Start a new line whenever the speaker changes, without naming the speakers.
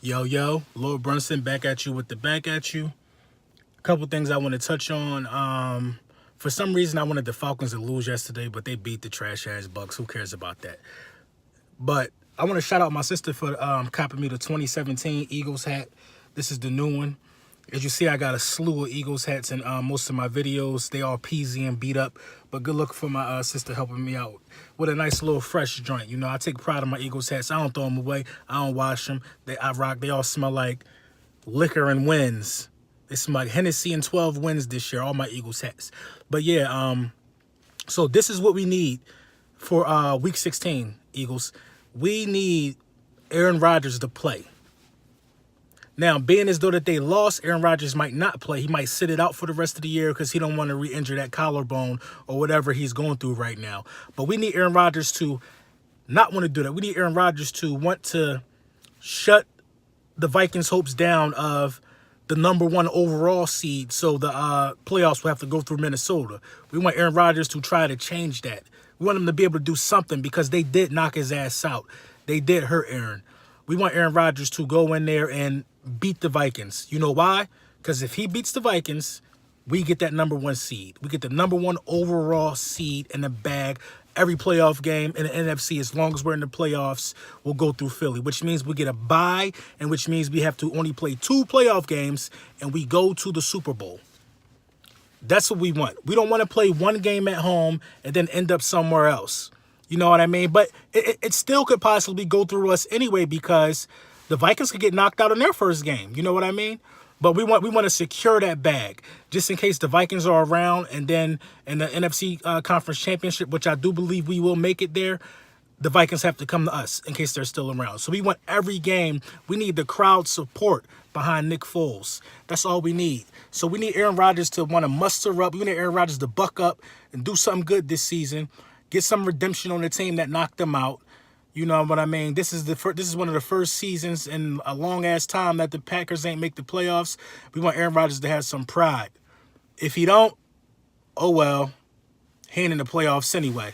Yo, Lord Brunson back at you with the back at you. A couple things I want to touch on. For some reason, I wanted the Falcons to lose yesterday, but they beat the trash-ass Bucks. Who cares about that? But I want to shout out my sister for copping me the 2017 Eagles hat. This is the new one. As you see, I got a slew of Eagles hats in most of my videos. They all peasy and beat up, but good luck for my sister helping me out with a nice little fresh joint. You know, I take pride in my Eagles hats. I don't throw them away. I don't wash them. I rock. They all smell like liquor and wins. They smell like Hennessy and 12 wins this year, all my Eagles hats. But yeah, so this is what we need for Week 16, Eagles. We need Aaron Rodgers to play. Now, being as though that they lost, Aaron Rodgers might not play. He might sit it out for the rest of the year because he don't want to re-injure that collarbone or whatever he's going through right now. But we need Aaron Rodgers to not want to do that. We need Aaron Rodgers to want to shut the Vikings' hopes down of the #1 overall seed, so the playoffs will have to go through Minnesota. We want Aaron Rodgers to try to change that. We want him to be able to do something because they did knock his ass out. They did hurt Aaron. We want Aaron Rodgers to go in there and beat the Vikings. You know why? Because if he beats the Vikings, we get that #1 seed. We get the #1 overall seed in the bag. Every playoff game in the NFC, as long as we're in the playoffs, we'll go through Philly, which means we get a bye, and which means we have to only play 2 playoff games, and we go to the Super Bowl. That's what we want. We don't want to play 1 game at home and then end up somewhere else. You know what I mean? But it still could possibly go through us anyway because the Vikings could get knocked out in their first game. You know what I mean? But we want to secure that bag just in case the Vikings are around, and then in the NFC Conference Championship, which I do believe we will make it there, the Vikings have to come to us in case they're still around. So we want every game. We need the crowd support behind Nick Foles. That's all we need. So we need Aaron Rodgers to want to muster up. We need Aaron Rodgers to buck up and do something good this season. Get some redemption on the team that knocked them out. You know what I mean? This is one of the first seasons in a long-ass time that the Packers ain't make the playoffs. We want Aaron Rodgers to have some pride. If he don't, oh well, he ain't in the playoffs anyway.